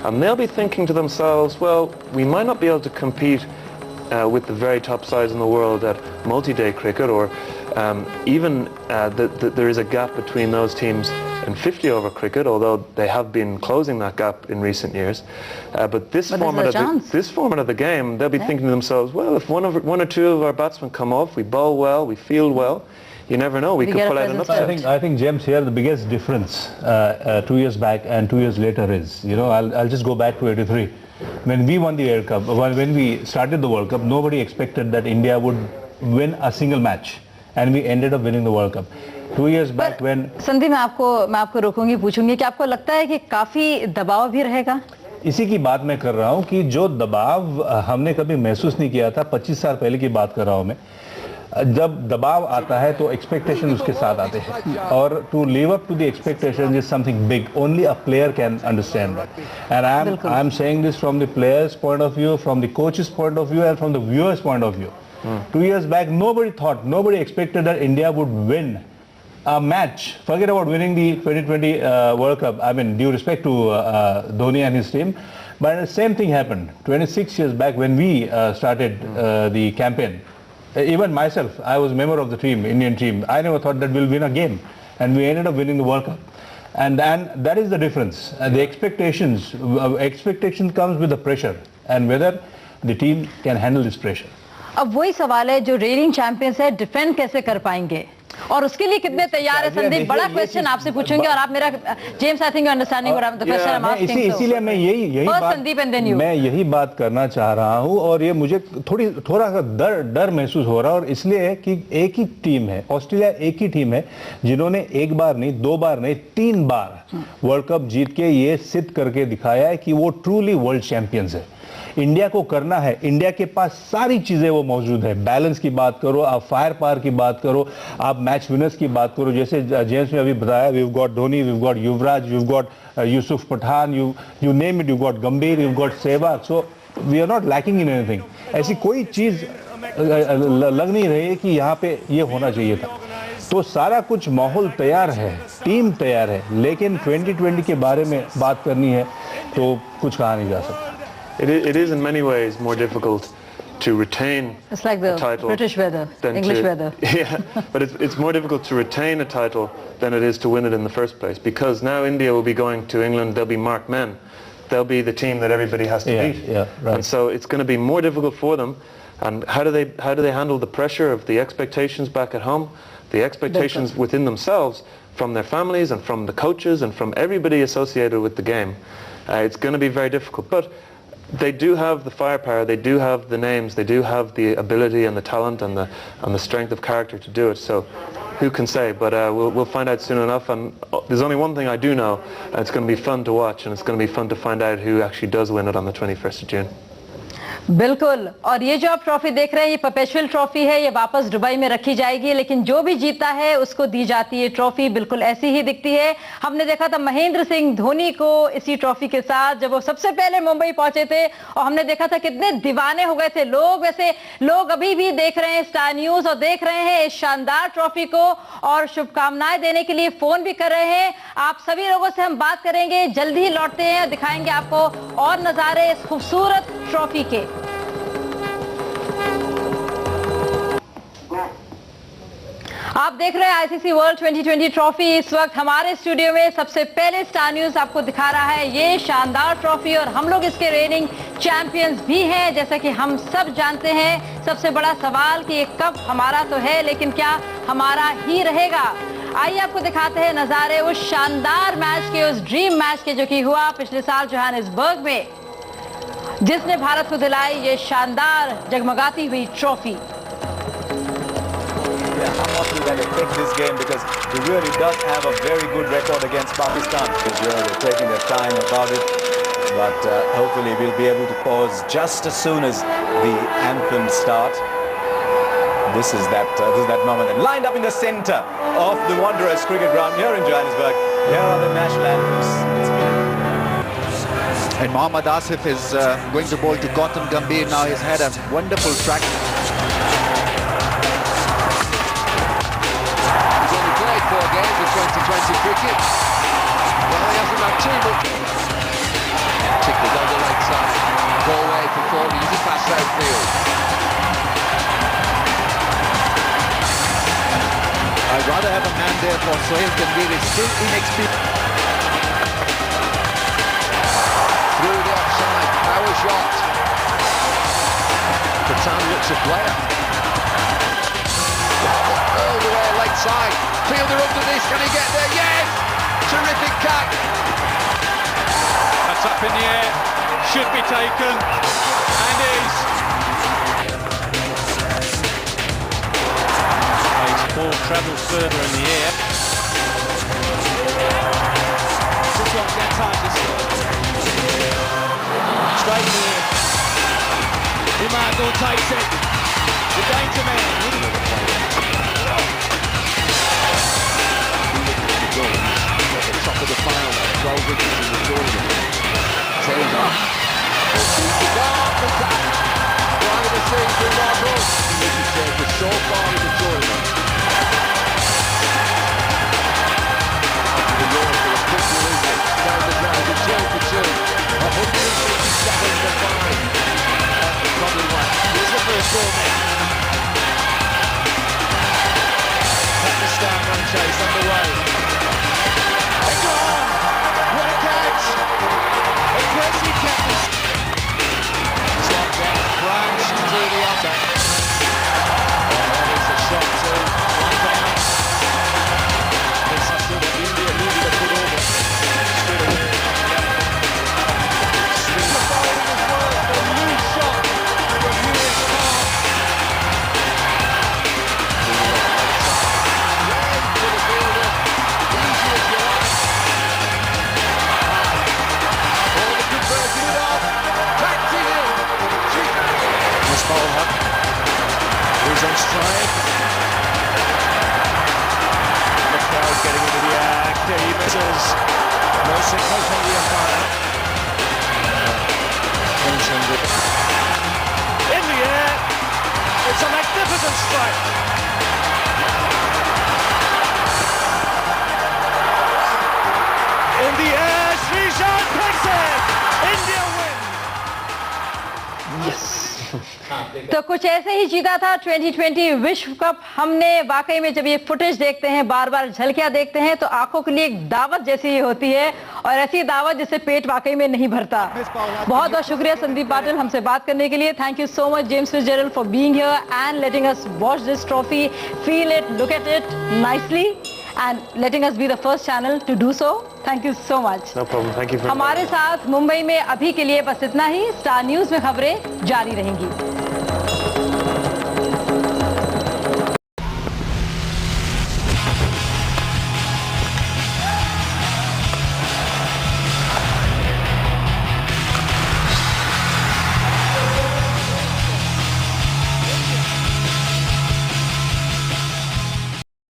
And they'll be thinking to themselves, well, we might not be able to compete with the very top sides in the world at multi-day cricket, or even there is a gap between those teams in 50-over cricket, although they have been closing that gap in recent years. But this format of the game, they'll be thinking to themselves, well, if one or two of our batsmen come off, we bowl well, we field well, you never know, we could pull out an upset. I think James, here the biggest difference 2 years back and 2 years later is, I'll just go back to 83. When we won the World Cup, when we started the World Cup, nobody expected that India would win a single match, and we ended up winning the World Cup. 2 years back when... Sandeep, मैं आपको रोकूंगी, पूछूंगी कि आपको लगता है कि काफी दबाव भी रहेगा? इसी की बात मैं कर रहा हूँ कि जो दबाव हमने कभी महसूस नहीं किया था, 25 साल पहले की बात कर रहा हूँ मैं। जब दबाव आता है तो एक्सपेक्टेशन उसके साथ आते हैं, और to live up to the expectation is something big, only a player can understand that, and I am saying this from the players' point of view, from the coaches' point of view, and from the viewers' point of view. 2 years back nobody expected that India would win a match. Forget about winning the 2020 World Cup. I mean, due respect to Dhoni and his team, but the same thing happened 26 years back when we started the campaign. Even myself, I was a member of the team, Indian team. I never thought that we'll win a game, and we ended up winning the World Cup. And that is the difference. The expectation comes with the pressure, and whether the team can handle this pressure. अब वही सवाल है, जो raining champions है, defend कैसे कर पाएंगे और उसके लिए कितने तैयार है? संदीप, बड़ा क्वेश्चन आपसे पूछूंगे, और आप मेरा James, I think you understanding what the question I am asking. इसीलिए मैं यही बात करना चाह रहा हूं, और ये मुझे थोड़ा सा डर महसूस हो रहा है, और इसलिए है कि एक ही टीम है, ऑस्ट्रेलिया एक ही टीम है जिन्होंने एक बार नहीं, 2 बार नहीं, 3 बार वर्ल्ड कप जीत के ये सिद्ध करके दिखाया है कि वो ट्रूली वर्ल्ड चैंपियंस है. इंडिया को करना है, इंडिया के पास सारी चीजें वो मौजूद है. बैलेंस की बात करो, आप फायर पावर की बात करो, आप मैच विनर्स की बात करो, जैसे जेम्स ने अभी बताया, we have got Dhoni, we have got Yuvraj, we have got Yusuf Pathan, you name it, you got Gambhir, you got Sehwag. So we are not lacking in anything. ऐसी कोई चीज लग नहीं रही है कि यहाँ पे ये होना चाहिए था. तो सारा कुछ माहौल तैयार है, टीम तैयार है, लेकिन 2020 के बारे में बात करनी है तो कुछ कहा नहीं जा सकता. It is in many ways more difficult to retain it's like the a title, British weather, English weather. Yeah, but it's more difficult to retain a title than it is to win it in the first place, because now India will be going to England. They'll be marked men. They'll be the team that everybody has to beat. Yeah, right. And so it's going to be more difficult for them. And how do they handle the pressure of the expectations back at home, the expectations within themselves, from their families and from the coaches and from everybody associated with the game? It's going to be very difficult. But they do have the firepower, they do have the names, they do have the ability and the talent and the strength of character to do it. So who can say? But we'll find out soon enough. And there's only one thing I do know, and it's going to be fun to watch, and it's going to be fun to find out who actually does win it on the 21st of June. बिल्कुल. और ये जो आप trophy देख रहे हैं, ये perpetual trophy है, ये वापस दुबई में रखी जाएगी, लेकिन जो भी जीता है उसको दी जाती है ट्रॉफी. बिल्कुल ऐसी ही दिखती है. हमने देखा था महेंद्र सिंह धोनी को इसी ट्रॉफी के साथ जब वो सबसे पहले मुंबई पहुंचे थे, और हमने देखा था कितने दीवाने हो गए थे लोग. वैसे लोग अभी भी देख रहे हैं स्टार न्यूज और देख रहे हैं इस शानदार ट्रॉफी को, और शुभकामनाएं देने के लिए फोन भी कर रहे हैं. आप सभी लोगों से हम बात करेंगे, जल्दी ही लौटते हैं और दिखाएंगे आपको और नजारे इस खूबसूरत ट्रॉफी के. आप देख रहे हैं आईसीसी वर्ल्ड 2020 ट्रॉफी. इस वक्त हमारे स्टूडियो में सबसे पहले स्टार न्यूज आपको दिखा रहा है ये शानदार ट्रॉफी, और हम लोग इसके रेनिंग चैंपियंस भी हैं. जैसा कि हम सब जानते हैं, सबसे बड़ा सवाल कि ये कप हमारा तो है, लेकिन क्या हमारा ही रहेगा? आइए आपको दिखाते हैं नजारे उस शानदार मैच के, उस ड्रीम मैच के जो कि हुआ पिछले साल जोहानिसबर्ग में, जिसने भारत को दिलाई ये शानदार जगमगाती हुई trophy. How much will that affect this game, because he really does have a very good record against Pakistan. They're taking their time about it, but hopefully we'll be able to pause just as soon as the anthem starts. This is that moment. And lined up in the centre of the Wanderers cricket ground here in Johannesburg, here are the national anthems. And Mohammad Asif is going to bowl to Gautam Gambhir now. He's had a wonderful track. For games of 2020 cricket. Well, he hasn't had too much. field. I'd rather have a man there for Sohail Tanvir. Is still inexperienced. Through the offside, power shot. Patan looks a player. All the way leg side. Fielder under this, can he get there? Yes! Terrific cut. That's up in the air, should be taken, and is. His ball travels further in the air. This one gets hard to see. Straight in the air. Imanol takes it. The danger man. At the top of the pile now, 12 wickets in the tournament. Taylor. Trying to see through Marble. Wicket taker so far in the tournament. After the York, for a quick release down the ground, it's 2 for 2. 157 for 5. Probably right. Here's the first ball now. Pakistan run chase underway. It's on! What a catch! Impressive catch! Slot down, crashed through the upper. That is a shot to one down. This is still what India needed to put over. Straight away. Swing the bowling as well. A new shot from US Khan. To the fielder. Easy as you like. Bowler, who's on strike. The crowd getting into the act. He misses. No signal from the umpire. In the air, it's a magnificent strike. In the air, Sreesanth takes it. India win. Yes. तो कुछ ऐसे ही जीता था 2020 विश्व cup हमने। वाकई में जब ये फुटेज देखते हैं, बार बार झलकियां देखते हैं, तो आंखों के लिए एक दावत जैसी ही होती है, और ऐसी दावत जिससे पेट वाकई में नहीं भरता। बहुत बहुत शुक्रिया संदीप पाटिल हमसे बात करने के लिए। Thank you so much James Fitzgerald for being here and letting us watch this trophy, feel it, look at it nicely and letting us be the first channel to do so. Thank you so much. No problem. Thank you for हमारे साथ मुंबई में अभी के लिए बस इतना ही। Star news में खबरें जारी रहेंगी।